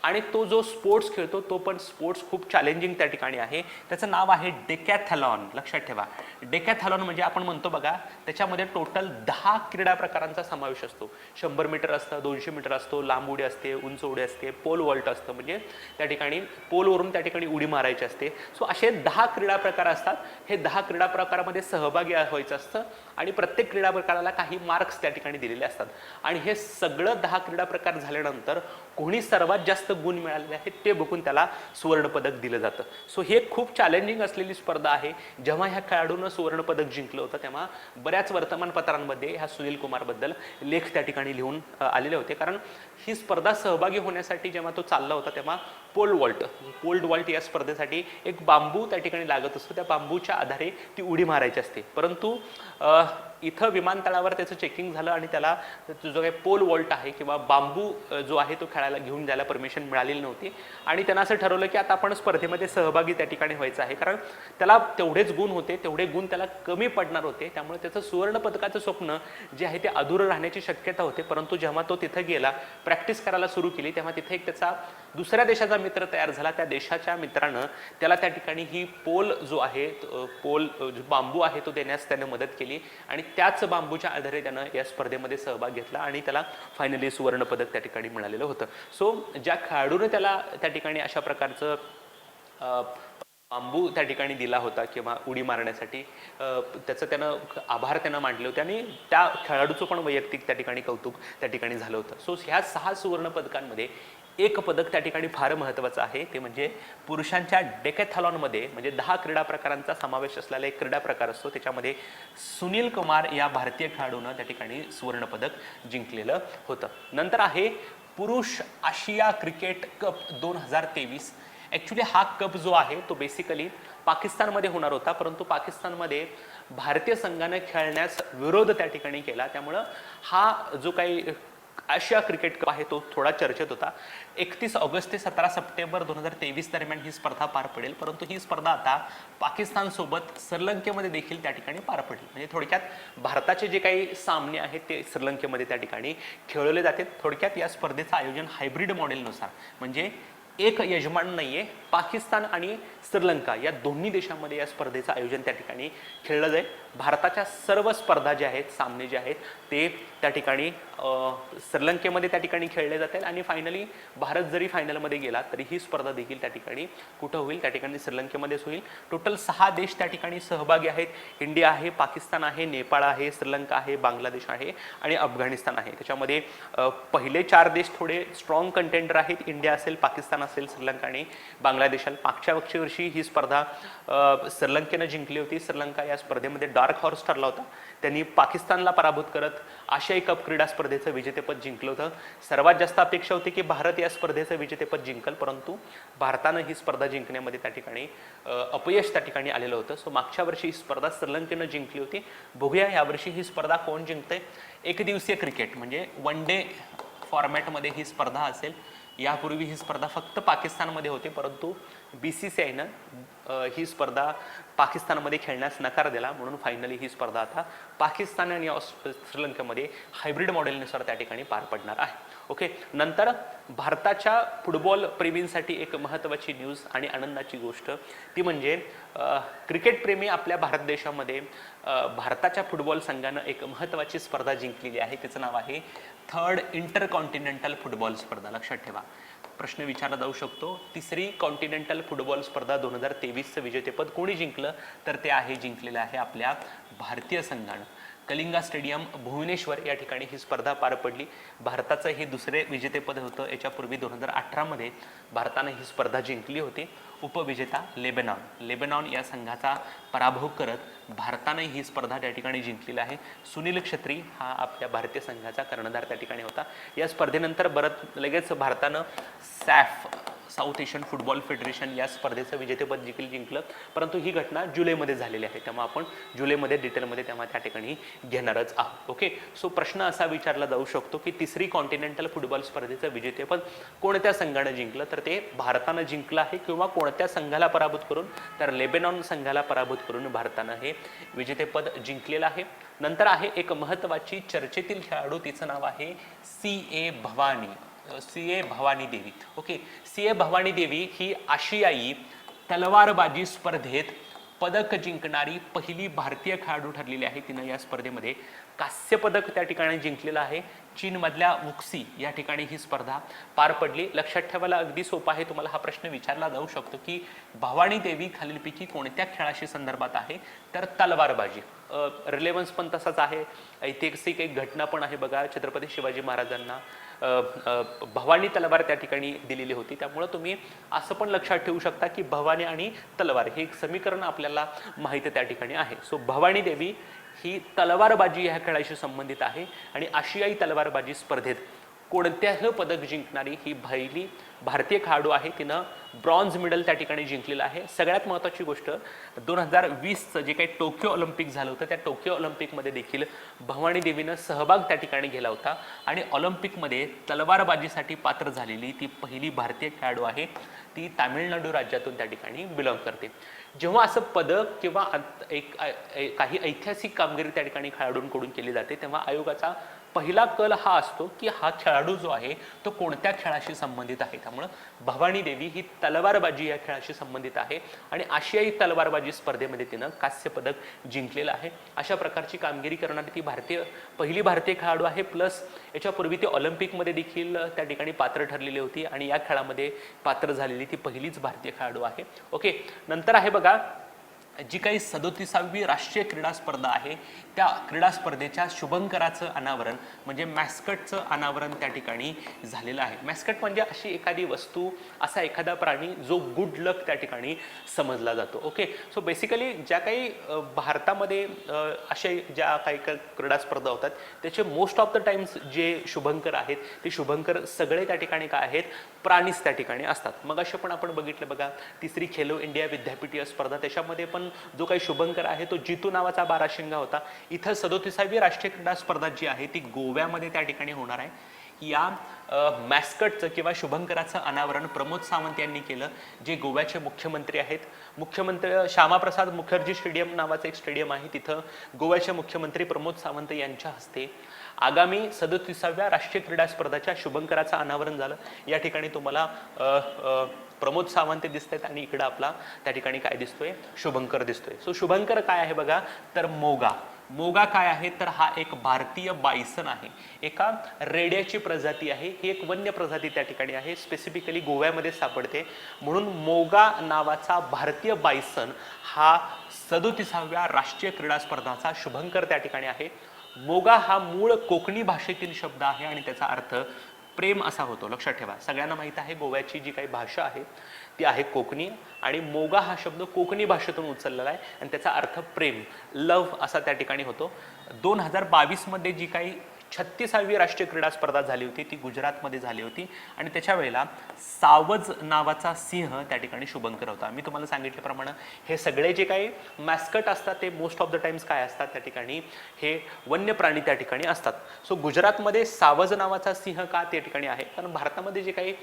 आणि तो जो स्पोर्ट्स खेळतो तो पण स्पोर्ट्स खूप चॅलेंजिंग त्या ठिकाणी आहे. त्याचं नाव आहे डेकॅथलॉन. लक्षात ठेवा, डेकॅथलॉन म्हणजे आपण म्हणतो बघा, त्याच्यामध्ये टोटल 10 क्रीडा प्रकारांचा समावेश असतो. 100 मीटर असतं, 200 मीटर असतो, लांब उडी असते, उंच उडी असते, पोल वॉल्ट असतं, म्हणजे त्या ठिकाणी पोलवरून त्या ठिकाणी उडी मारायची असते. सो असे 10 क्रीडा प्रकार असतात. हे 10 क्रीडा प्रकारामध्ये सहभागी व्हायचं असतं आणि प्रत्येक क्रीडा प्रकाराला काही मार्क्स त्या ठिकाणी दिलेले असतात. आणि हे सगळं 10 क्रीडा प्रकार झाल्यानंतर कोणी सर्वात जास्त गुण मिळालेले आहेत ते बघून त्याला सुवर्ण पदक दिलं जातं. सो हे खूप चॅलेंजिंग असलेली स्पर्धा आहे. जेव्हा ह्या खेळाडूनं सुवर्ण पदक जिंकलं होतं तेव्हा बऱ्याच वर्तमानपत्रांमध्ये ह्या सुनील कुमारबद्दल लेख त्या ठिकाणी लिहून आलेले होते. कारण ही स्पर्धा सहभागी होण्यासाठी जेव्हा तो चालला होता तेव्हा पोल वॉल्ट या स्पर्धेसाठी एक बांबू त्या ठिकाणी लागत असतो. त्या बांबूच्या आधारे ती उडी मारायची असते. परंतु इथं विमानतळावर त्याचं चेकिंग झालं आणि त्याला जो काही पोल वॉल्ट आहे किंवा बांबू जो आहे तो खेळायला घेऊन जायला परमिशन मिळालेली नव्हती. आणि त्यांना असं ठरवलं की आता आपण स्पर्धेमध्ये सहभागी त्या ठिकाणी व्हायचं आहे, कारण त्याला तेवढेच गुण होते, तेवढे गुण त्याला कमी पडणार होते. त्यामुळे त्याचं सुवर्ण पदकाचं स्वप्न जे आहे ते अधुरं राहण्याची शक्यता होते. परंतु जेव्हा तो तिथं गेला, प्रॅक्टिस करायला सुरू केली, तेव्हा तिथे एक त्याचा दुसऱ्या देशाचा मित्र तयार झाला. त्या देशाच्या मित्रानं त्याला त्या ठिकाणी ही पोल जो आहे बांबू आहे तो देण्यास त्याने मदत केली आणि त्याच बांबूच्या आधारे त्यानं या स्पर्धेमध्ये सहभाग घेतला आणि त्याला फायनली सुवर्ण पदक त्या ठिकाणी मिळालेलं होतं. सो ज्या खेळाडूने त्याला त्या ठिकाणी अशा प्रकारचं बांबू त्या ठिकाणी दिला होता किंवा उडी मारण्यासाठी, त्याचं त्यानं आभार त्यानं मांडले होते आणि त्या खेळाडूचं पण वैयक्तिक त्या ठिकाणी कौतुक त्या ठिकाणी झालं होतं. सो ह्या 6 सुवर्ण पदकांमध्ये एक पदक त्या ठिकाणी फार महत्त्वाचं आहे. ते म्हणजे पुरुषांच्या डेकॅथलॉनमध्ये, म्हणजे 10 क्रीडा प्रकारांचा समावेश असलेला एक क्रीडा प्रकार असतो, त्याच्यामध्ये सुनील कुमार या भारतीय खेळाडूनं त्या ठिकाणी सुवर्ण पदक जिंकलेलं होतं. नंतर आहे पुरुष आशिया क्रिकेट कप 2023. ॲक्च्युली हा कप जो आहे तो बेसिकली पाकिस्तानमध्ये होणार होता, परंतु पाकिस्तानमध्ये भारतीय संघाने खेळण्यास विरोध त्या ठिकाणी केला. त्यामुळं हा जो काही आशिया क्रिकेट कप आहे तो थोडा चर्चेत होता. 31 ऑगस्ट ते 17 सप्टेंबर 2023 दरम्यान ही स्पर्धा पार पडेल, परंतु ही स्पर्धा आता पाकिस्तानसोबत श्रीलंकेमध्ये देखील त्या ठिकाणी पार पडली. म्हणजे थोडक्यात भारताचे जे काही सामने आहेत ते श्रीलंकेमध्ये त्या ठिकाणी खेळवले जातात. थोडक्यात या स्पर्धेचं आयोजन हायब्रिड मॉडेलनुसार, म्हणजे एक यजमान नाहीये. पाकिस्तान आणि श्रीलंका या दोन्ही देशांमध्ये या स्पर्धेचं आयोजन त्या ठिकाणी खेळलं जाईल. भारताच्या सर्व स्पर्धा ज्या आहेत, सामने जे आहेत ते त्या ठिकाणी श्रीलंकेमध्ये त्या ठिकाणी खेळले जातील आणि फायनली भारत जरी फायनलमध्ये गेला तरी ही स्पर्धा देखील त्या ठिकाणी कुठं होईल, त्या ठिकाणी श्रीलंकेमध्येच होईल. टोटल 6 देश त्या ठिकाणी सहभागी आहेत. इंडिया आहे, पाकिस्तान आहे, नेपाळ आहे, श्रीलंका आहे, बांगलादेश आहे आणि अफगाणिस्तान आहे. त्याच्यामध्ये पहिले 4 देश थोडे स्ट्रॉंग कंटेंडर आहेत. इंडिया असेल, पाकिस्तान असेल, श्रीलंका आणि बांगलादेश. मागच्या वर्षी ही स्पर्धा श्रीलंकेनं जिंकली होती. श्रीलंका या स्पर्धेमध्ये डार्क हॉर्स ठरला होता. त्यांनी पाकिस्तानला पराभूत करत आशियाई कप क्रीडा स्पर्धेचं विजेतेपद जिंकलं होतं. सर्वात जास्त अपेक्षा होती की भारत या स्पर्धेचं विजेतेपद जिंकल, परंतु भारतानं ही स्पर्धा जिंकण्यामध्ये त्या ठिकाणी अपयश त्या ठिकाणी आलेलं होतं. सो मागच्या वर्षी ही स्पर्धा श्रीलंकेनं जिंकली होती. बघूया यावर्षी ही स्पर्धा कोण जिंकते. एक दिवसीय क्रिकेट म्हणजे वन डे फॉर्मॅटमध्ये ही स्पर्धा असेल. यापूर्वी ही स्पर्धा फक्त पाकिस्तानमध्ये होती, परंतु BCCIनं ही स्पर्धा पाकिस्तानमध्ये खेळण्यास नकार दिला, म्हणून फायनली ही स्पर्धा आता पाकिस्तान आणि श्रीलंकेमध्ये हायब्रिड मॉडेलनुसार त्या ठिकाणी पार पडणार आहे. ओके, नंतर भारताच्या फुटबॉल प्रेमींसाठी एक महत्त्वाची न्यूज आणि आनंदाची गोष्ट ती म्हणजे क्रिकेट प्रेमी आपल्या भारत देशामध्ये भारताच्या फुटबॉल संघानं एक महत्त्वाची स्पर्धा जिंकलेली आहे. तिचं नाव आहे 3rd इंटरकॉन्टिनेंटल फुटबॉल स्पर्धा. लक्षात ठेवा, प्रश्न विचारला जाऊ शकतो. 3री कॉन्टिनेंटल फुटबॉल स्पर्धा 2023चं विजेतेपद कोणी जिंकलं, तर ते जिंकलेलं आहे आपल्या भारतीय संघानं. कलिंगा स्टेडियम भुवनेश्वर या ठिकाणी ही स्पर्धा पार पडली. भारताचं हे दुसरे विजेतेपद होतं. याच्यापूर्वी 2018मध्ये भारतानं ही स्पर्धा जिंकली होती. उपविजेता लेबनॉन या संघाचा पराभव करत भारताने ही स्पर्धा त्या ठिकाणी जिंकलेली आहे. सुनील छत्री हा आपल्या भारतीय संघाचा कर्णधार त्या ठिकाणी होता. या स्पर्धेनंतर लगेच भारतानं SAFF South Asian Football Federation या स्पर्धेचं विजेतेपद देखील जिंकलं, परंतु ही घटना जुलैमध्ये झालेली आहे. त्यामुळे आपण जुलैमध्ये डिटेलमध्ये तेव्हा त्या ठिकाणी घेणारच आहोत. ओके, सो प्रश्न असा विचारला जाऊ शकतो की 3री कॉन्टिनेंटल फुटबॉल स्पर्धेचं विजेतेपद कोणत्या संघानं जिंकलं, तर ते भारतानं जिंकलं आहे. किंवा कोणत्या संघाला पराभूत करून, तर लेबनॉन संघाला पराभूत करून भारतानं हे विजेतेपद जिंकलेलं आहे. नंतर आहे एक महत्त्वाची चर्चेतील खेळाडू, तिचं नाव आहे CA Bhavani Devi. Okay, CA Bhavani Devi ही आशियाई तलवारबाजी स्पर्धेत पदक जिंकणारी पहिली भारतीय खेळाडू ठरलेली आहे. तिनं या स्पर्धेमध्ये कांस्य पदक त्या ठिकाणी जिंकलेलं आहे. चीनमधल्या वुक्सी या ठिकाणी ही स्पर्धा पार पडली. लक्षात ठेवायला अगदी सोपं आहे. तुम्हाला हा प्रश्न विचारला जाऊ शकतो की भवानी देवी खालीलपैकी कोणत्या खेळाशी संदर्भात आहे, तर तलवारबाजी. रिलेव्हन्स पण तसाच आहे. ऐतिहासिक एक घटना पण आहे बघा, छत्रपती शिवाजी महाराजांना भवानी तलवार त्या ठिकाणी दिलेली होती. त्यामुळे तुम्ही असं पण लक्षात ठेवू शकता की भवानी आणि तलवार हे एक समीकरण आपल्याला माहिती त्या ठिकाणी आहे. सो भवानी देवी ही तलवारबाजी ह्या खेळाशी संबंधित आहे आणि आशियाई तलवारबाजी स्पर्धेत कोणत्याही पदक जिंकणारी ही पहिली भारतीय खेळाडू आहे. तिनं ब्रॉन्झ मेडल त्या ठिकाणी जिंकलेलं आहे. सगळ्यात महत्त्वाची गोष्ट 2020चं जे काही टोकियो ऑलिम्पिक झालं होतं, त्या टोकियो ऑलिम्पिकमध्ये देखील भवानी देवीनं सहभाग त्या ठिकाणी घेतला होता आणि ऑलिम्पिकमध्ये तलवारबाजीसाठी पात्र झालेली ती पहिली भारतीय खेळाडू आहे. ती तामिळनाडू राज्यातून त्या ठिकाणी बिलॉंग करते. जेव्हा असं पदक किंवा काही ऐतिहासिक कामगिरी त्या ठिकाणी खेळाडूंकडून केली जाते, तेव्हा आयोगाचा पहिला कल हा असतो की हा खेळाडू जो आहे तो कोणत्या खेळाशी संबंधित आहे. त्यामुळे भवानी देवी ही तलवारबाजी या खेळाशी संबंधित आहे आणि आशियाई तलवारबाजी स्पर्धेमध्ये तिनं कांस्य पदक जिंकलेलं आहे. अशा प्रकारची कामगिरी करणारी ती पहिली भारतीय खेळाडू आहे. प्लस याच्यापूर्वी ती ऑलिम्पिकमध्ये देखील त्या ठिकाणी पात्र ठरलेली होती आणि या खेळामध्ये पात्र झालेली ती पहिलीच भारतीय खेळाडू आहे. ओके, नंतर आहे बघा जी काही 37वी राष्ट्रीय क्रीडा स्पर्धा आहे, त्या क्रीडा स्पर्धेच्या शुभंकराचं अनावरण म्हणजे मॅस्कटचं अनावरण त्या ठिकाणी झालेलं आहे. मॅस्कट म्हणजे अशी एखादी वस्तू, असा एखादा प्राणी जो गुड लक त्या ठिकाणी समजला जातो. ओके, सो बेसिकली ज्या काही भारतामध्ये अशा ज्या काही क्रीडा स्पर्धा होतात त्याचे मोस्ट ऑफ द टाइम्स जे शुभंकर आहेत ते शुभंकर सगळे त्या ठिकाणी काय आहेत, प्राणीच त्या ठिकाणी असतात. मग असे पण आपण बघितलं बघा 3री खेलो इंडिया विद्यापीठीय स्पर्धा, त्याच्यामध्ये पण जो काही शुभंकर आहे तो जितू नावाचा बाराशिंगा होता. इथं 37वी राष्ट्रीय क्रीडा स्पर्धा जी आहे ती गोव्यामध्ये त्या ठिकाणी होणार आहे. या मॅस्कटचं किंवा शुभंकराचं अनावरण प्रमोद सावंत यांनी केलं, जे गोव्याचे मुख्यमंत्री आहेत. मुख्यमंत्री श्यामाप्रसाद मुखर्जी स्टेडियम नावाचं एक स्टेडियम आहे, तिथं गोव्याचे मुख्यमंत्री प्रमोद सावंत यांच्या हस्ते आगामी 37व्या राष्ट्रीय क्रीडा स्पर्धाच्या शुभंकराचं अनावरण झालं. या ठिकाणी तुम्हाला प्रमोद सावंत दिसत आहेत आणि इकडं आपला त्या ठिकाणी काय दिसतोय, शुभंकर दिसतोय. सो शुभंकर काय आहे बघा, तर मोगा. मोगा काय आहे, तर हा एक भारतीय बायसन आहे, एका रेड्याची प्रजाती आहे. ही एक वन्य प्रजाती त्या ठिकाणी आहे, स्पेसिफिकली गोव्यामध्ये सापडते. म्हणून मोगा नावाचा भारतीय बायसन हा 37व्या राष्ट्रीय क्रीडा स्पर्धाचा शुभंकर त्या ठिकाणी आहे. मोगा हा मूळ कोकणी भाषेतील शब्द आहे आणि त्याचा अर्थ प्रेम असा होतो. लक्षात ठेवा, सगळ्यांना माहित आहे गोव्याची जी काही भाषा आहे ती आहे कोकणी, आणि मोगा हा शब्द कोकणी भाषेतून उचललेला आहे आणि त्याचा अर्थ प्रेम, लव्ह असा त्या ठिकाणी होतो. 2022 मध्ये जी काही 36वी राष्ट्रीय क्रीडा स्पर्धा झाली होती ती गुजरातमध्ये झाली होती आणि त्याच्या वेळेला सावज नावाचा सिंह त्या ठिकाणी शुभंकर होता. मी तुम्हाला सांगितल्याप्रमाणे हे सगळे जे काही मॅस्कट असतात ते मोस्ट ऑफ द टाइम्स काय असतात, त्या ठिकाणी हे वन्य प्राणी त्या ठिकाणी असतात. सो गुजरातमध्ये सावज नावाचा सिंह का त्या ठिकाणी आहे, कारण भारतामध्ये जे काही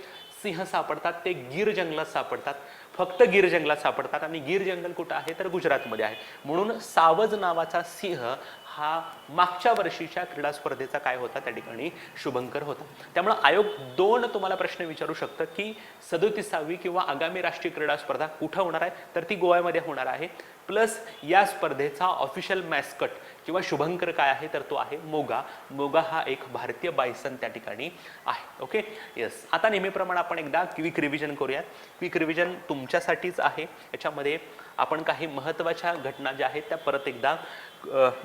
सिंह सापडतात ते गीर जंगलात सापडतात, फक्त गीर जंगलात सापडतात आणि गीर जंगल कुठं आहे तर गुजरातमध्ये आहे. म्हणून सावज नावाचा सिंह हा मागच्या वर्षीच्या क्रीडा स्पर्धेचा काय होता, त्या ठिकाणी शुभंकर होता. त्यामुळे आयोग 2 तुम्हाला प्रश्न विचारू शकतं की 37वी किंवा आगामी राष्ट्रीय क्रीडा स्पर्धा कुठं होणार आहे, तर ती गोव्यामध्ये होणार आहे. प्लस या स्पर्धेचा ऑफिशियल मॅस्कट किंवा शुभंकर काय आहे, तर तो आहे मोगा. मोगा हा एक भारतीय बायसन त्या ठिकाणी आहे. Okay, yes. आता नेहमीप्रमाणे आपण एकदा क्विक रिव्हिजन करूयात. क्विक रिव्हिजन तुमच्यासाठीच आहे. याच्यामध्ये आपण काही महत्त्वाच्या घटना ज्या आहेत त्या परत एकदा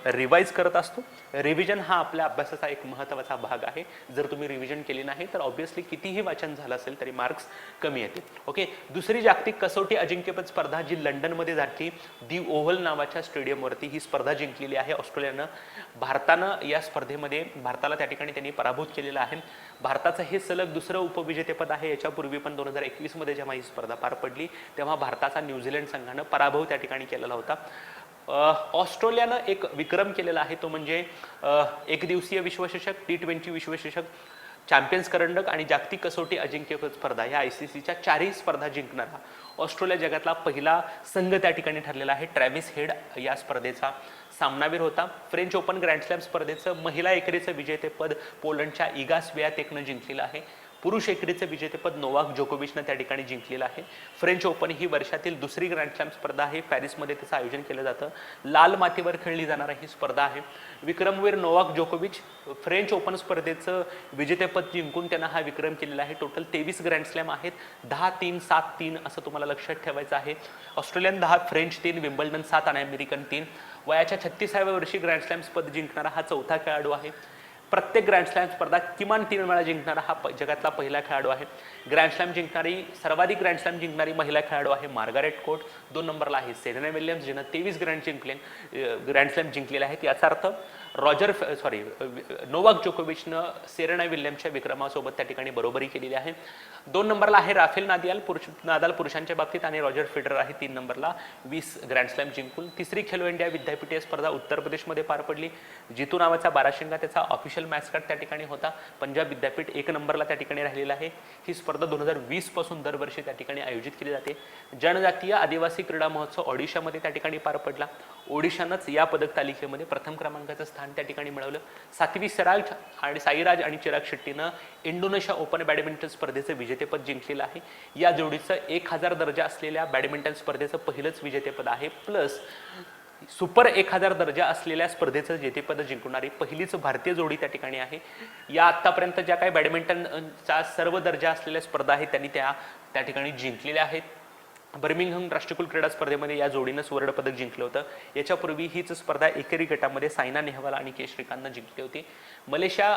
रिवाइज करत असतो. रिव्हिजन हा आपल्या अभ्यासाचा एक महत्त्वाचा भाग आहे. जर तुम्ही रिव्हिजन केली नाही तर ऑब्व्हियसली कितीही वाचन झालं असेल तरी मार्क्स कमी येतील. ओके, दुसरी जागतिक कसोटी अजिंक्यपद स्पर्धा जी लंडनमध्ये झाली, दी ओव्हल नावाच्या स्टेडियमवरती ही स्पर्धा जिंकलेली आहे ऑस्ट्रेलियानं. भारतानं या स्पर्धेमध्ये भारताला त्या ठिकाणी त्यांनी पराभूत केलेला आहे. भारताचं हे सलग दुसरं उपविजेतेपद आहे. याच्यापूर्वी पण 2021 मध्ये जेव्हा ही स्पर्धा पार पडली तेव्हा भारताचा न्यूझीलंड संघानं पराभव त्या ठिकाणी केलेला होता. ऑस्ट्रेलियानं एक विक्रम केलेला आहे, तो म्हणजे एक दिवसीय विश्वचषक, T20 विश्वचषक, चॅम्पियन्स करंडक आणि जागतिक कसोटी अजिंक्यपद स्पर्धा या ICCच्या 4ही स्पर्धा जिंकणारा ऑस्ट्रेलिया जगातला पहिला संघ त्या ठिकाणी ठरलेला आहे. ट्रॅव्हिस हेड या स्पर्धेचा सामनावीर होता. फ्रेंच ओपन ग्रँड स्लॅम स्पर्धेचं महिला एकेरीचं विजेतेपद पोलंडच्या इगा स्वियातेकनं जिंकलेलं आहे. पुरुष एकेरीचं विजेतेपद नोवाक जोकोविचनं त्या ठिकाणी जिंकलेलं आहे. फ्रेंच ओपन ही वर्षातील दुसरी ग्रँड स्लॅम स्पर्धा आहे. पॅरिसमध्ये त्याचं आयोजन केलं जातं. लाल मातीवर खेळली जाणारी ही स्पर्धा आहे. विक्रमवीर नोवाक जोकोविच फ्रेंच ओपन स्पर्धेचं विजेतेपद जिंकून त्यांना हा विक्रम केलेला आहे. टोटल 23 ग्रँड स्लॅम आहेत. 10-3, 7-3 असं तुम्हाला लक्षात ठेवायचं आहे. ऑस्ट्रेलियन 10, फ्रेंच 3, विम्बल्डन 7 आणि अमेरिकन 3. वयाच्या 36व्या वर्षी ग्रँड स्लॅम स्पर्धा जिंकणारा हा चौथा खेळाडू आहे. प्रत्येक ग्रँड स्लॅम स्पर्धा किमान 3 वेळा जिंकणारा हा जगातला पहिला खेळाडू आहे. ग्रँड स्लॅम जिंकणारी सर्वाधिक ग्रँड स्लॅम जिंकणारी महिला खेळाडू आहे मार्गारेट कोर्ट. 2 नंबरला आहे सेरेना विल्यम्स, जिनं 23 ग्रँड स्लॅम जिंकलेले आहेत. याचा अर्थ नोवाक जोकोविचनं सेरेना विल्यम्सच्या विक्रमासोबत त्या ठिकाणी बरोबरी केलेली आहे. 2 नंबरला आहे राफेल नादाल पुरुषांच्या बाबतीत आणि रॉजर फेडरर आहे 3 नंबरला 20 ग्रँड स्लॅम जिंकून. तिसरी खेलो इंडिया विद्यापीठीय स्पर्धा उत्तर प्रदेशमध्ये पार पडली. जितू नावाचा बाराशिंगा त्याचा ऑफिशियल मॅस्कट त्या ठिकाणी होता. पंजाब विद्यापीठ 1 नंबरला त्या ठिकाणी राहिलेला आहे. ही स्पर्धा 2020 पासून दरवर्षी त्या ठिकाणी आयोजित केली जाते. जनजातीय आदिवासी क्रीडा महोत्सव ओडिशामध्ये त्या ठिकाणी पार पडला. ओडिशानंच या पदक तालिकेमध्ये प्रथम क्रमांकाचं स्थान त्या ठिकाणी मिळवलं. सात्विक साईराज आणि चिराग शेट्टीनं इंडोनेशिया ओपन बॅडमिंटन स्पर्धेचं विजेतेपद जिंकलेलं आहे. या जोडीचं 1000 दर्जा असलेल्या बॅडमिंटन स्पर्धेचं पहिलंच विजेतेपद आहे. प्लस सुपर 1000 दर्जा असलेल्या स्पर्धेचं जेतेपद जिंकणारी पहिलीच भारतीय जोडी त्या ठिकाणी आहे. या आतापर्यंत ज्या काही बॅडमिंटनचा सर्व दर्जा असलेल्या स्पर्धा आहेत त्यांनी त्या ठिकाणी जिंकलेल्या आहेत. बर्मिंगहम राष्ट्रकुल क्रीडा स्पर्धेमध्ये या जोडीनं सुवर्णपदक जिंकलं होतं. याच्यापूर्वी हीच स्पर्धा एकेरी गटामध्ये सायना नेहवाल आणि के श्रीकांतनं जिंकली होती. मलेशिया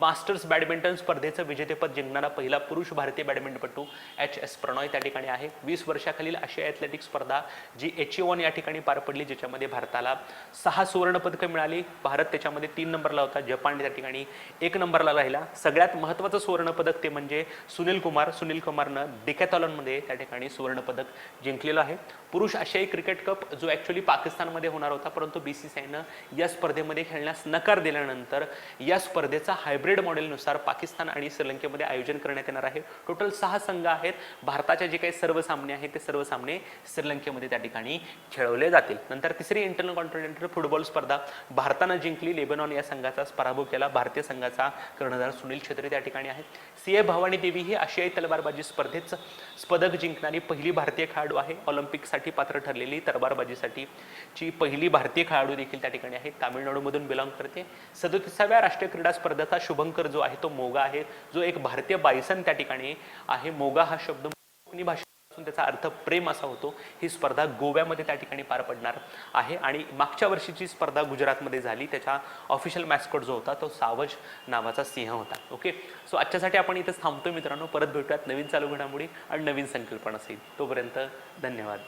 मास्टर्स बॅडमिंटन स्पर्धेचं विजेतेपद जिंकणारा पहिला पुरुष भारतीय बॅडमिंटनपटू HS प्रणॉय त्या ठिकाणी आहे. 20 वर्षाखालील आशिया ॲथलेटिक्स स्पर्धा जी HA1 या ठिकाणी पार पडली, ज्याच्यामध्ये भारताला 6 सुवर्णपदकं मिळाली. भारत त्याच्यामध्ये 3 नंबरला होता. जपान त्या ठिकाणी 1 नंबरला राहिला. सगळ्यात महत्त्वाचं सुवर्णपदक ते म्हणजे सुनील कुमारनं डिकॅथॉलॉनमध्ये त्या ठिकाणी सुवर्णपदक जिंकलेलं आहे. पुरुष आशियाई क्रिकेट कप जो ॲक्च्युली पाकिस्तानमध्ये होणार होता, परंतु BCCIनं या स्पर्धेमध्ये खेळण्यास नकार दिल्यानंतर या स्पर्धेचा हायब्रिड मॉडेलनुसार पाकिस्तान आणि श्रीलंकेमध्ये आयोजन करण्यात येणार आहे. टोटल 6 संघ आहेत. भारताचे जे काही सर्व सामने आहेत ते सर्व सामने श्रीलंकेमध्ये त्या ठिकाणी खेळवले जातील. नंतर तिसरी इंटरनॅशनल कॉन्टिनेंटल फुटबॉल स्पर्धा भारतानं जिंकली. लेबनॉन या संघाचा पराभव केला. भारतीय संघाचा कर्णधार सुनील छेत्री त्या ठिकाणी आहेत. CA भवानी देवी ही आशियाई तलवारबाजी स्पर्धेत पदक जिंकणारी पहिली भारतीय खेळाडू आहे. ऑलिम्पिकसाठी पात्र ठरलेली तलवारबाजीसाठी ची पहिली भारतीय खेळाडू देखील त्या ठिकाणी आहे. तामिळनाडूमधून बिलॉंग करते. 37व्या राष्ट्रीय क्रीडा स्पर्धेचा शुभंकर जो आहे तो मोगा आहे, जो एक भारतीय बायसन त्या ठिकाणी आहे. मोगा हा शब्द कोकणी भाषेत असून त्याचा अर्थ प्रेम असा होतो. ही स्पर्धा गोव्यामध्ये त्या ठिकाणी पार पडणार आहे आणि मागच्या वर्षीची स्पर्धा गुजरातमध्ये झाली. त्याचा ऑफिशियल मॅस्कॉट जो होता तो सावज नावाचा सिंह होता. ओके, सो आजच्यासाठी आपण इथेच थांबतो मित्रांनो. परत भेटूयात नवीन चालू घडामोडी आणि नवीन संकल्पना असेल. तोपर्यंत धन्यवाद.